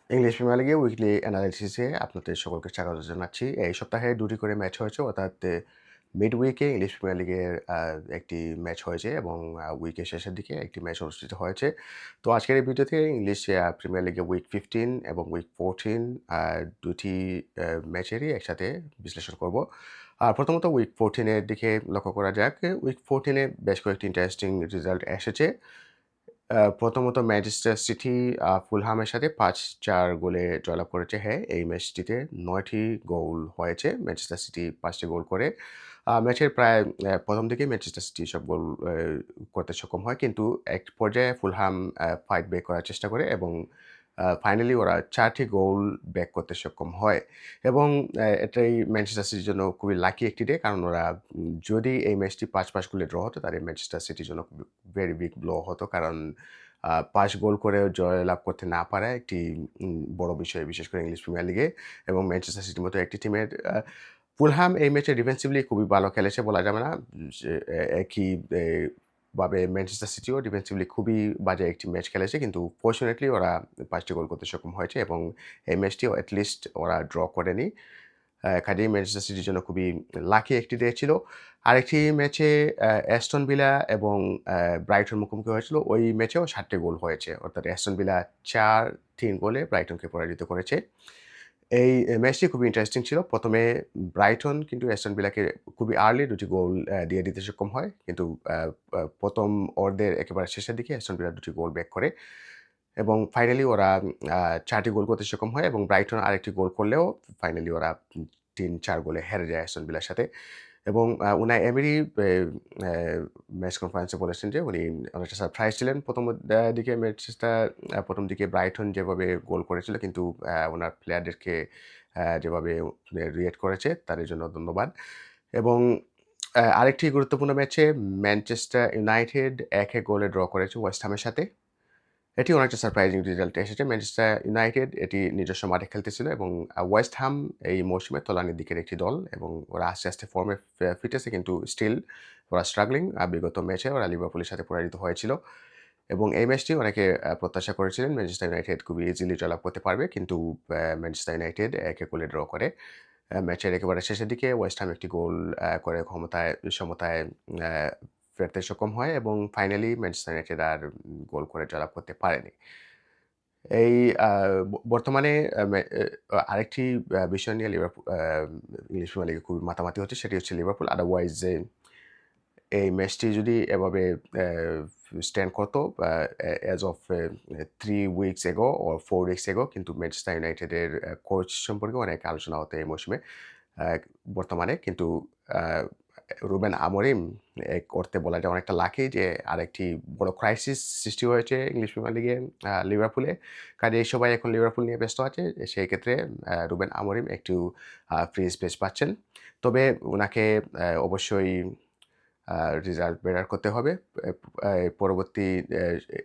English premier লিগে weekly অ্যানালাইসিসে আপনাদের সকলকে স্বাগত জানাচ্ছি। এই সপ্তাহে ২ টি করে ম্যাচ হয়েছে, অর্থাৎ মিড উইকে ইংলিশ প্রিমিয়ার লিগের একটি ম্যাচ হয়েছে এবং উইকের শেষের দিকে একটি ম্যাচ অনুষ্ঠিত হয়েছে। তো আজকের এই ভিডিওতে ইংলিশ প্রিমিয়ার লিগে উইক 15 এবং উইক 14 দুটি ম্যাচেরই একসাথে বিশ্লেষণ করব। প্রথমত উইক 14 এর দিকে লক্ষ্য করা যাক। উইক 14 এ বেশ কয়েকটি ইন্টারেস্টিং রেজাল্ট এসেছে। প্রথমত ম্যানচেস্টার সিটি ফুলহামের সাথে ৫-৪ গোলে জয়লাভ করেছে। হ্যাঁ, এই ম্যাচটিতে ৯ টি গোল হয়েছে। ম্যানচেস্টার সিটি ৫ টি গোল করে। ম্যাচের প্রায় ১ম দিকেই ম্যানচেস্টার সিটি সব গোল করতে সক্ষম হয়। কিন্তু এক পর্যায়ে ফুলহাম ফাইট ব্যাক করার চেষ্টা করে এবং ফাইনালি ওরা ৪ টি গোল ব্যাক করতে সক্ষম হয়। এবং এটাই ম্যানচেস্টার সিটির জন্য খুবই লাকি একটি ডে, কারণ ওরা যদি এই ম্যাচটি ৫-৫ গোলে ড্র হতো তাহলে ম্যানচেস্টার সিটির জন্য ভেরি বিগ ব্লো হতো। কারণ ৫ গোল করেও জয়লাভ করতে না পারা একটি বড় বিষয়, বিশেষ করে ইংলিশ প্রিমিয়ার লিগে এবং ম্যানচেস্টার সিটির মতো একটি টিমের। ফুলহাম এই ম্যাচে ডিফেন্সিভলি খুবই ভালো খেলেছে বলা যাবে না। যে একই ভাবে ম্যানচেস্টার সিটিও ডিফেন্সিভলি খুবই বাজে একটি ম্যাচ খেলেছে, কিন্তু ফরচুনেটলি ওরা ৫ টি গোল করতে সক্ষম হয়েছে এবং এই ম্যাচটিও এট লিস্ট ওরা ড্র করেনি। কাজেই ম্যানচেস্টার সিটির জন্য খুবই লাকি একটি ডে ছিল। আরেকটি ম্যাচে অ্যাস্টন ভিলা এবং ব্রাইটন মুখোমুখি হয়েছিল। ওই ম্যাচেও ৭ টি গোল হয়েছে। অর্থাৎ অ্যাস্টন ভিলা ৪-৩ গোলে ব্রাইটনকে পরাজিত করেছে। এই ম্যাচটি খুবই ইন্টারেস্টিং ছিল। ১ম এ ব্রাইটন কিন্তু অ্যাস্টন ভিলাকে খুবই আর্লি ২ টি গোল দিয়ে দিতে সক্ষম হয়। কিন্তু আ আ ১ম অর্ধের একেবারে শেষের দিকে অ্যাস্টন ভিলা ২ টি গোল ব্যাক করে এবং ফাইনালি ওরা ৪ টি গোল করতে সক্ষম হয় এবং ব্রাইটন আরেকটি গোল করলেও ফাইনালি ওরা ৩-৪ গোলে হেরে যায় অ্যাস্টন ভিলার সাথে। এবং উনাই এমেরি এ এ ম্যাচ কনফারেন্সে বলেছেন যে উনি অনেকটা সারপ্রাইজ ছিলেন ১ম দিকে ম্যাচটা ১ম দিকে ব্রাইটন যেভাবে গোল করেছিল, কিন্তু উনার প্লেয়ারদেরকে যেভাবে রিঅ্যাক্ট করেছে তার জন্য ধন্যবাদ। এবং আরেকটি গুরুত্বপূর্ণ ম্যাচে ম্যানচেস্টার ইউনাইটেড ১-১ গোলে ড্র করেছে ওয়েস্ট হামের সাথে। এটি অনেকটা সারপ্রাইজিং রেজাল্ট এসেছে। ম্যানচেস্টার ইউনাইটেড এটি নিজস্ব মাঠে খেলতেছিল এবং ওয়েস্ট হাম এই মৌসুমে তলানির দিকের একটি দল এবং ওরা আস্তে ফর্মে ফিরতেছে, কিন্তু স্টিল ওরা স্ট্রাগলিং। বিগত ম্যাচে ওরা লিভারপুলের সাথে পরাজিত হয়েছিল এবং এই ম্যাচটি অনেকে প্রত্যাশা করেছিলেন ম্যানচেস্টার ইউনাইটেড খুবই ইজিলি জয়লাভ করতে পারবে, কিন্তু ম্যানচেস্টার ইউনাইটেড ১-১ গোলে ড্র করে। ম্যাচের একেবারে শেষের দিকে ওয়েস্ট হাম একটি গোল করে সমতায় আ ফেরতে সক্ষম হয় এবং ফাইনালি ম্যানচেস্টার ইউনাইটেড আর গোল করে জয়লাভ করতে পারেনি। এই আ বর্তমানে আরেকটি বিষয় নিয়ে ইংলিশ প্রিমিয়ার লিগে খুবই মাতামাতি হচ্ছে, সেটি হচ্ছে লিভারপুল। আদারওয়াইজ এই ম্যাচটি যদি এভাবে স্ট্যান্ড করতো অ্যাজ অফ 3 উইকস এগো অর 4 উইকস এগো, কিন্তু ম্যানচেস্টার ইউনাইটেডের কোচ সম্পর্কে অনেক আলোচনা হতো এই মৌসুমে। আ বর্তমানে কিন্তু আ রুবেন আমরিম করতে বলা যায় অনেকটা লাকি যে আরেকটি বড় ক্রাইসিস সৃষ্টি হয়েছে ইংলিশ প্রিমিয়ার লিগে লিভারপুলে। কাজেই সবাই এখন লিভারপুল নিয়ে ব্যস্ত আছে। সেই ক্ষেত্রে রুবেন আমরিম একটু ফ্রি স্পেস পাচ্ছেন। তবে উনাকে অবশ্যই আ রেজাল্ট বেটার করতে হবে। এপ আ পরবর্তী এ এ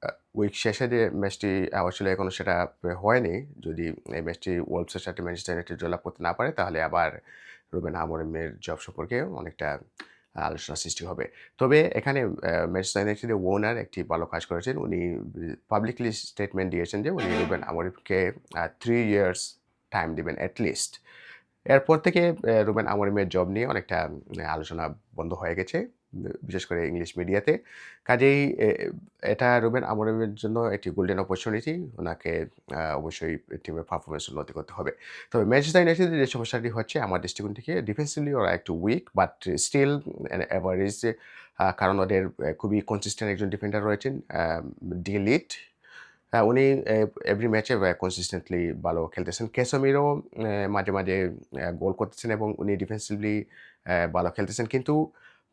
আ উইক শেষে যে ম্যাচটি আসলে এখনো সেটা হয়নি। যদি এই ম্যাচটি ওলভসের সাথে ম্যানচেস্টার ইউনাইটেড জয়লাভ করতে না পারে, তাহলে আবার রুবেন আমরিমের জব সম্পর্কে অনেকটা আলোচনার সৃষ্টি হবে। তবে এখানে ম্যানচেস্টার ইউনাইটেডের ওনার একটি ভালো কাজ করেছেন। উনি পাবলিকলি স্টেটমেন্ট দিয়েছেন যে উনি রুবেন আমরিমকে 3 ইয়ার্স টাইম দিবেন এট লিস্ট। এরপর থেকে রুবেন আমরিমের জব নিয়ে অনেকটা আলোচনা বন্ধ হয়ে গেছে। বিশেষ করে ইংলিশ মিডিয়াতে। কাজেই এটা রুবেন আমরিমের জন্য একটি গোল্ডেন অপরচুনিটি। উনাকে অবশ্যই টিমের পারফরম্যান্স উন্নতি করতে হবে। তবে ম্যানচেস্টার ইউনাইটেডের যে সমস্যাটি হচ্ছে আমার দৃষ্টিকোণ থেকে, ডিফেন্সিভলি ওরা একটু weak, but still an average, কারণ ওদের খুবই কনসিস্টেন্ট একজন ডিফেন্ডার রয়েছেন, ডি লিট। উনি এভরি ম্যাচে কনসিস্টেন্টলি ভালো খেলতেছেন। ক্যাসেমিরো মাঝে মাঝে গোল করতেছেন এবং উনি ডিফেন্সিভলি ভালো খেলতেছেন। কিন্তু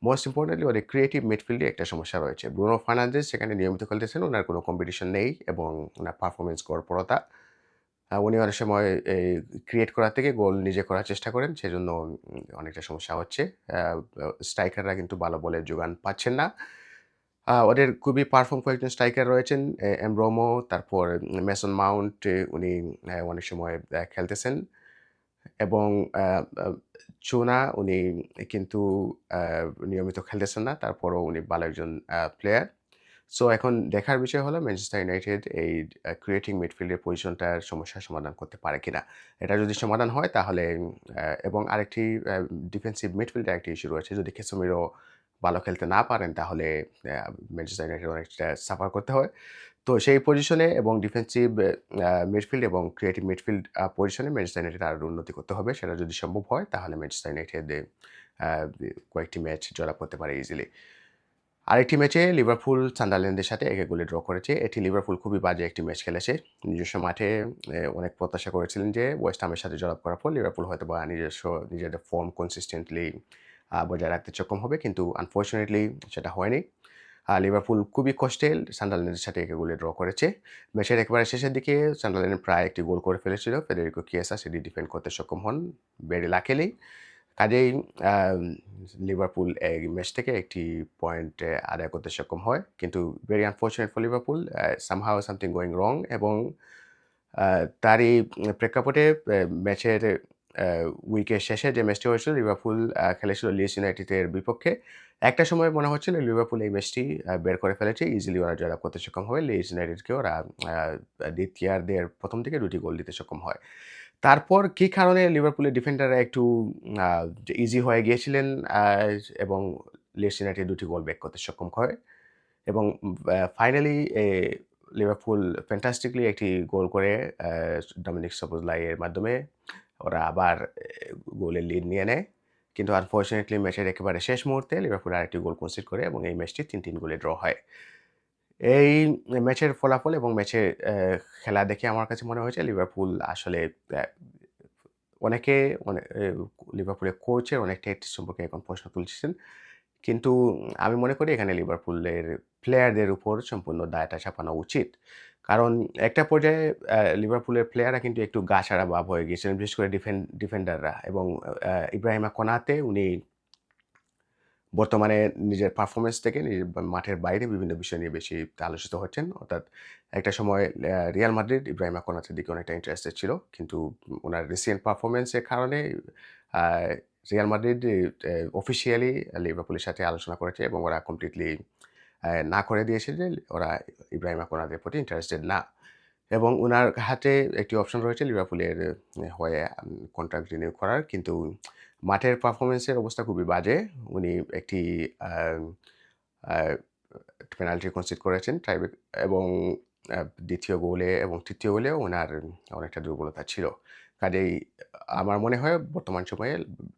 মোস্ট ইম্পোর্টেন্টলি ওদের ক্রিয়েটিভ মিডফিল্ডে একটা সমস্যা রয়েছে। ব্রুনো ফার্নান্দেজ সেখানে নিয়মিত খেলতেছেন। উনার কোনো কম্পিটিশন নেই এবং উনার পারফরম্যান্স গড়পড়তা। উনি অনেক সময় ক্রিয়েট করার থেকে গোল নিজে করার চেষ্টা করেন। সেজন্য অনেকটা সমস্যা হচ্ছে। আ আ স্ট্রাইকাররা কিন্তু ভালো বলের যোগান পাচ্ছেন না। ওদের খুবই পারফর্ম কয়েকজন স্ট্রাইকার রয়েছেন। এমব্রোমো, তারপর মেসন মাউন্ট, উনি অনেক সময় খেলতেছেন এবং আ আ চুনা উনি কিন্তু আ নিয়মিত খেলতেছেন না। তারপরও উনি ভালো একজন প্লেয়ার। সো এখন দেখার বিষয় হলো ম্যানচেস্টার ইউনাইটেড এই ক্রিয়েটিং মিডফিল্ডের পজিশনটার সমস্যার সমাধান করতে পারে কিনা। এটা যদি সমাধান হয় তাহলে এবং আরেকটি ডিফেন্সিভ মিডফিল্ডের একটি ইস্যু রয়েছে। যদি ক্যাসেমিরো ভালো খেলতে না পারেন তাহলে ম্যানচেস্টার ইউনাইটেড অনেকটা সাফার করতে হয়। তো সেই পজিশনে এবং ডিফেন্সিভ মিডফিল্ড এবং ক্রিয়েটিভ মিডফিল্ড পজিশনে ম্যানচেস্টার ইউনাইটেড আরও উন্নতি করতে হবে। সেটা যদি সম্ভব হয় তাহলে ম্যানচেস্টার ইউনাইটেড আ কয়েকটি ম্যাচ জয়লাভ করতে পারে ইজিলি। আরেকটি ম্যাচে লিভারপুল সান্ডারল্যান্ডের সাথে ১-১ গোলে ড্র করেছে। এটি লিভারপুল খুবই বাজে একটি ম্যাচ খেলেছে। নিজস্ব মাঠে অনেক প্রত্যাশা করেছিলেন যে ওয়েস্ট হামের সাথে জয়লাভ করার পর লিভারপুল হয়তোবা নিজেদের ফর্ম কনসিস্টেন্টলি বজায় রাখতে সক্ষম হবে। কিন্তু আনফরচুনেটলি সেটা হয়নি। লিভারপুল খুবই কষ্টে সান্ডারল্যান্ডের সাথে ১-১ গোলে ড্র করেছে। ম্যাচের একেবারে শেষের দিকে সান্ডারল্যান্ড প্রায় একটি গোল করে ফেলেছিল। ফেদেরিকো কিয়েসা সেটি ডিফেন্ড করতে সক্ষম হন ভেরি লাকিলি। কাজেই লিভারপুল এই ম্যাচ থেকে একটি পয়েন্ট আদায় করতে সক্ষম হয়। কিন্তু very unfortunate for Liverpool somehow something going রং এবং তারই প্রেক্ষাপটে ম্যাচের উইকের শেষে যে ম্যাচটি হয়েছিল লিভারপুল খেলেছিল লিডস ইউনাইটেডের বিপক্ষে। একটা সময় মনে হচ্ছিল লিভারপুল এই ম্যাচটি বের করে ফেলেছে। ইজিলি ওরা জয়লাভ করতে সক্ষম হবে। লিডস ইউনাইটেডকে ওরা দ্বিতীয়ার্ধের ১ম দিকে ২ টি গোল দিতে সক্ষম হয়। তারপর কি কারণে লিভারপুলের ডিফেন্ডাররা একটু আ ইজি হয়ে গিয়েছিলেন এবং লিডস ইউনাইটেড ২ টি গোল ব্যাক করতে সক্ষম হয় এবং ফাইনালি লিভারপুল ফ্যান্টাস্টিকলি একটি গোল করে আ ডমিনিক সবোসলাই এর মাধ্যমে ওরা আবার গোলের লিড নিয়ে নেয়। কিন্তু আনফরচুনেটলি ম্যাচের একেবারে শেষ মুহূর্তে লিভারপুল আরেকটি গোল কনসিড করে এবং এই ম্যাচটি ৩-৩ গোলে ড্র হয়। এই ম্যাচের ফলাফল এবং ম্যাচের খেলা দেখে আমার কাছে মনে হয়েছে লিভারপুল আসলে অ্যা অনেকে অনে এ লিভারপুলের কোচের অনেক ট্যাকটিক্স সম্পর্কে এখন প্রশ্ন তুলছেন। কিন্তু আমি মনে করি এখানে লিভারপুলের প্লেয়ারদের উপর সম্পূর্ণ দায়টা চাপানো উচিত। কারণ একটা পর্যায়ে লিভারপুলের প্লেয়াররা কিন্তু একটু গা ছাড়া ভাব হয়ে গিয়েছিলেন। বিশেষ করে ডিফেন্ডাররা এবং ইব্রাহিমা কোনাতে উনি বর্তমানে নিজের পারফরম্যান্স থেকে মাঠের বাইরে বিভিন্ন বিষয় নিয়ে বেশি আলোচিত হচ্ছেন। অর্থাৎ একটা সময় রিয়াল মাদ্রিদ ইব্রাহিমা কোনাতের দিকে অনেকটা ইন্টারেস্টেড ছিল। কিন্তু উনার রিসেন্ট পারফরম্যান্স এর কারণে আ রিয়াল মাদ্রিদ অফিসিয়ালি লিভারপুলের সাথে আলোচনা করেছে এবং ওরা কমপ্লিটলি না করে দিয়েছে যে ওরা ইব্রাহিমা কোনাতের প্রতি ইন্টারেস্টেড না। এবং উনার হাতে একটি অপশন রয়েছে লিভারপুলের হয়ে কন্ট্রাক্ট রিনিউ করার। কিন্তু মাঠের পারফরম্যান্সের অবস্থা খুবই বাজে। উনি একটি আ আ পেনাল্টি কনসিড করেছেন টাইব্রেক এবং ২য় গোলে এবং ৩য় গোলেও উনার অনেকটা দুর্বলতা ছিল। কাজেই আমার মনে হয় বর্তমান সময়ে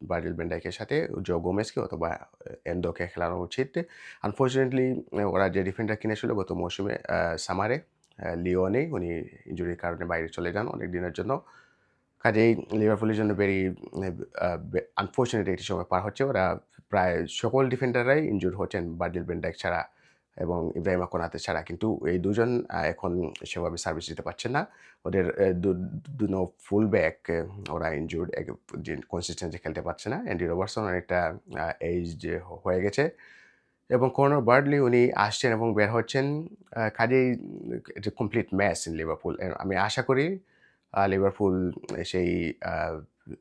ভার্জিল ভ্যান ডাইকের সাথে জো গোমেজকে অথবা এন্ডোকে খেলানো উচিত। আনফরচুনেটলি ওরা যে ডিফেন্ডার কিনেছিল গত মৌসুমে সামারে লিও নেই। উনি ইনজুরির কারণে বাইরে চলে যান অনেক দিনের জন্য। কাজেই লিভারপুলের জন্য ভেরি আ আনফরচুনেট একটি সময় পার হচ্ছে। ওরা প্রায় সকল ডিফেন্ডাররাই ইনজুরড হচ্ছেন ভার্জিল ভ্যান ডাইক ছাড়া এবং ইব্রাহিমা কোনাতে ছাড়া। কিন্তু এই দুজন এখন সেভাবে সার্ভিস দিতে পারছেন না। ওদের দুনো ফুল ব্যাক ওরা ইনজুরড যে কনসিস্টেন্সি খেলতে পারছে না। অ্যান্ডি রবার্টসন অনেকটা এইজড হয়ে গেছে এবং কর্নার বার্ডলি উনি আসছেন এবং বের হচ্ছেন। কাজেই এটা কমপ্লিট ম্যাচ ইন লিভারপুল। আমি আশা করি লিভারপুল সেই আ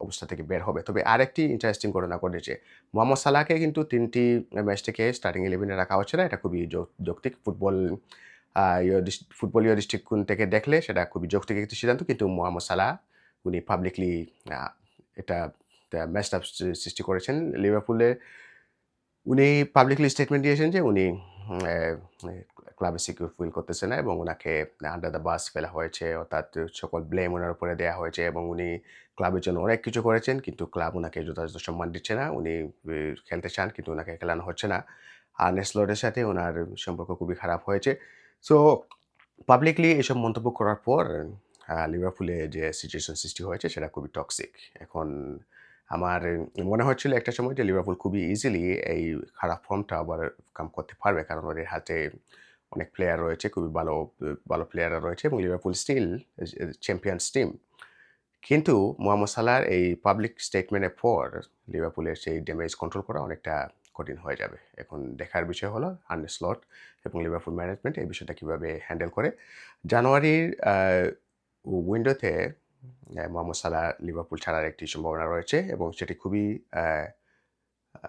অবস্থা থেকে বের হবে। তবে আরেকটি ইন্টারেস্টিং ঘটনা ঘটেছে। মোহাম্মদ সালাহকে কিন্তু ৩ টি ম্যাচ থেকে স্টার্টিং 11 এ রাখা হচ্ছে না। এটা খুবই যৌক্তিক ফুটবলীয় দৃষ্টিকোণ থেকে দেখলে সেটা খুবই যৌক্তিক একটি সিদ্ধান্ত। কিন্তু মোহাম্মদ সালাহ উনি পাবলিকলি আ এটা মেসড আপ সৃষ্টি করেছেন। লিভারপুলে উনি পাবলিকলি স্টেটমেন্ট দিয়েছেন যে উনি ক্লাবে সিকিউর ফিল করতেছেন না এবং উনাকে আন্ডার দ্য বাস ফেলা হয়েছে। অর্থাৎ সকল ব্লেম উনার উপরে দেয়া হয়েছে এবং উনি ক্লাবের জন্য অনেক কিছু করেছেন। কিন্তু ক্লাব উনাকে যথাযথ সম্মান দিচ্ছে না। উনি খেলতে চান কিন্তু উনাকে খেলানো হচ্ছে না। আর্নে স্লটের সাথে উনার সম্পর্ক খুবই খারাপ হয়েছে। সো পাবলিকলি এসব মন্তব্য করার পর লিভারপুলে যে সিচুয়েশন সৃষ্টি হয়েছে সেটা খুবই টক্সিক। এখন আমার মনে হচ্ছিল একটা সময় যে লিভারপুল খুবই ইজিলি এই খারাপ ফর্মটা ওভারকাম করতে পারবে। কারণ ওদের হাতে অনেক প্লেয়ার রয়েছে, খুবই ভালো প্লেয়াররা রয়েছে এবং লিভারপুল স্টিল চ্যাম্পিয়নস টিম। কিন্তু মোহাম্মদ সালাহর এই পাবলিক স্টেটমেন্টের পর লিভারপুলের সেই ড্যামেজ কন্ট্রোল করা অনেকটা কঠিন হয়ে যাবে। এখন দেখার বিষয় হলো আর্নে স্লট এবং লিভারপুল ম্যানেজমেন্ট এই বিষয়টা কিভাবে হ্যান্ডেল করে। জানুয়ারির উইন্ডোতে মোহাম্মদ সালাহ লিভারপুল ছাড়ার একটি সম্ভাবনা রয়েছে এবং সেটি খুবই আ আ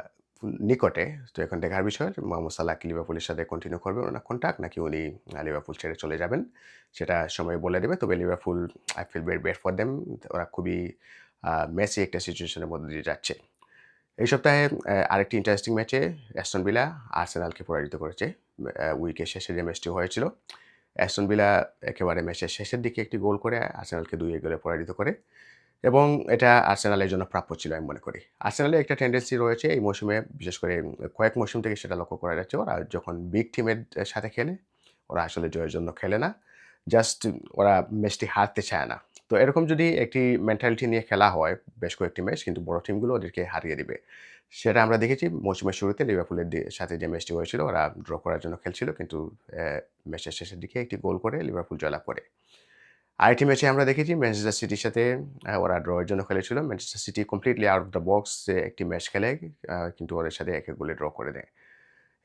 নিকটে। তো এখন দেখার বিষয় মোহাম্মদ সালাহ কি লিভারপুলের সাথে কন্টিনিউ করবেন ওনার কন্ট্রাক্ট নাকি উনি লিভারপুল ছেড়ে চলে যাবেন। সেটা সময় বলে দেবে। তবে Liverpool I feel very bad for them. ওরা খুবই মেসি একটা সিচুয়েশনের মধ্যে দিয়ে যাচ্ছে। এই সপ্তাহে আরেকটি ইন্টারেস্টিং ম্যাচে অ্যাস্টন ভিলা আর্সেনালকে পরাজিত করেছে। উইকের শেষে যে ম্যাচটি হয়েছিল, অ্যাস্টন ভিলা একেবারে ম্যাচের শেষের দিকে একটি গোল করে আর্সেনালকে ২-১ গোলে পরাজিত করে এবং এটা আর্সেনালের জন্য প্রাপ্য ছিল আমি মনে করি। আর্সেনালের একটা টেনডেন্সি রয়েছে এই মৌসুমে, বিশেষ করে কয়েক মৌসুম থেকে সেটা লক্ষ্য করা যাচ্ছে। ওরা যখন বিগ টিমের সাথে খেলে, ওরা আসলে জয়ের জন্য খেলে না। জাস্ট ওরা ম্যাচটি হারতে চায় না। তো এরকম যদি একটি মেন্টালিটি নিয়ে খেলা হয় বেশ কয়েকটি ম্যাচ, কিন্তু বড় টিমগুলো ওদেরকে হারিয়ে দিবে। সেটা আমরা দেখেছি মৌসুমের শুরুতে লিভারপুলের সাথে যে ম্যাচটি হয়েছিল, ওরা ড্র করার জন্য খেলছিল, কিন্তু ম্যাচের শেষের দিকে একটি গোল করে লিভারপুল জয়লাভ করে। আরেকটি ম্যাচে আমরা দেখেছি ম্যানচেস্টার সিটির সাথে ওরা ড্রয়ের জন্য খেলেছিল। Manchester city completely out of the box একটি ম্যাচ খেলে, কিন্তু ওদের সাথে ১-১ গোলে ড্র করে দেয়।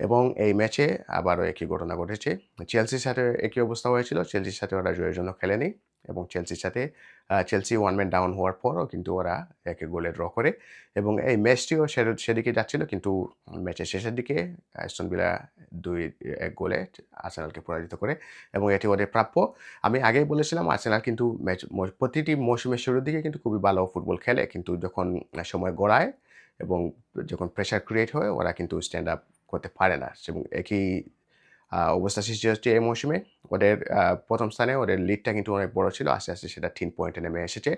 এবং এই ম্যাচে আবারও একই ঘটনা ঘটেছে। চেলসির সাথে একই অবস্থা হয়েছিল। চেলসির সাথে ওরা জয়ের জন্য খেলেনি এবং চেলসির সাথে চেলসি 1 ম্যান ডাউন হওয়ার পরও কিন্তু ওরা ১-১ গোলে ড্র করে এবং এই ম্যাচটিও সেদিকে যাচ্ছিল, কিন্তু ম্যাচের শেষের দিকে অ্যাস্টন ভিলা ২-১ গোলে আর্সেনালকে পরাজিত করে এবং এটি ওদের প্রাপ্য। আমি আগেই বলেছিলাম আর্সেনাল কিন্তু প্রতিটি মৌসুমের শুরুর দিকে কিন্তু খুবই ভালো ফুটবল খেলে, কিন্তু যখন সময় গড়ায় এবং যখন প্রেশার ক্রিয়েট হয় ওরা কিন্তু স্ট্যান্ড আপ করতে পারে না এবং একই অবস্থা সৃষ্টি হচ্ছে এই মৌসুমে। ওদের ১ম স্থানে ওদের লিডটা কিন্তু অনেক বড় ছিল। আস্তে, আস্তে সেটা ৩ পয়েন্টে নেমে এসেছে।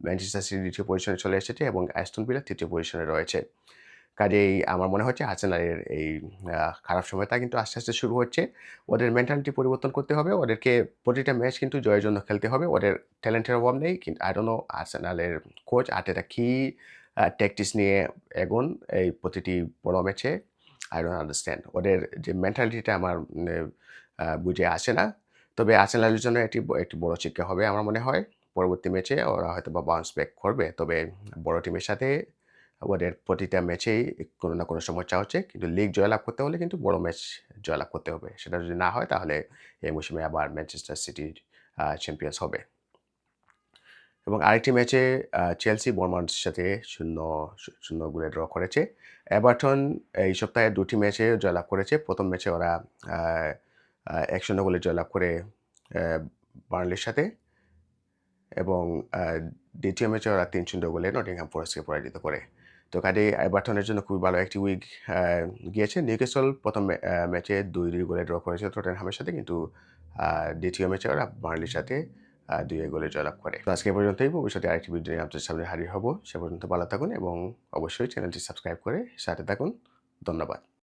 ম্যানচেস্টার সিটি ২য় পজিশনে চলে এসেছে এবং অ্যাস্টন ভিলা ৩য় পজিশনে রয়েছে। কাজেই আমার মনে হচ্ছে আর্সেনালের এই খারাপ সময়টা কিন্তু আস্তে, আস্তে শুরু হচ্ছে। ওদের মেন্টালিটি পরিবর্তন করতে হবে। ওদেরকে প্রতিটা ম্যাচ কিন্তু জয়ের জন্য খেলতে হবে। ওদের ট্যালেন্টের অভাব নেই। কিন্তু আই ডোন্ট নো আর্সেনালের কোচ আর্টেটা কি ট্যাকটিক্স নিয়ে এগোন এই প্রতিটি বড় ম্যাচে। I don't understand. ওদের যে মেন্টালিটিটা আমার বুঝে আসে না। তবে আর্সেনালের জন্য একটি বড় শিক্ষা হবে আমার মনে হয়। পরবর্তী ম্যাচে ওরা হয়তোবা বাউন্স ব্যাক করবে। তবে বড় টিমের সাথে ওদের প্রতিটা ম্যাচেই কোনো না কোনো সমস্যা হচ্ছে। কিন্তু লিগ জয়লাভ করতে হলে কিন্তু বড় ম্যাচ জয়লাভ করতে হবে। সেটা যদি না হয় তাহলে এই মৌসুমে আবার ম্যানচেস্টার সিটি চ্যাম্পিয়ন্স হবে। এবং আরেকটি ম্যাচে চেলসি বরমাউথের সাথে ০ গোলে ড্র করেছে। এভারটন এই সপ্তাহে ২টি ম্যাচে জয়লাভ করেছে। ১ম ম্যাচে ওরা আ আ ১-০ গোলে জয়লাভ করে বার্নলির সাথে এবং ২য় ম্যাচে ওরা ৩-০ গোলে নটিংহ্যাম ফরেস্টকে পরাজিত করে। তো কাজেই এভারটনের জন্য খুবই ভালো একটি উইক গিয়েছে। নিউক্যাসল ১ম ম্যাচে ২-২ গোলে ড্র করেছে টটেনহামের সাথে, কিন্তু ২য় ম্যাচে ওরা বার্নলির সাথে ২-১ গোলে জয়লাভ করে। তো আজকে এ পর্যন্তই। ভবিষ্যতে আরেকটি ভিডিও নিয়ে আপনাদের সামনে হাজির হব। সে পর্যন্ত ভালো থাকুন এবং অবশ্যই চ্যানেলটি সাবস্ক্রাইব করে সাথে থাকুন। ধন্যবাদ।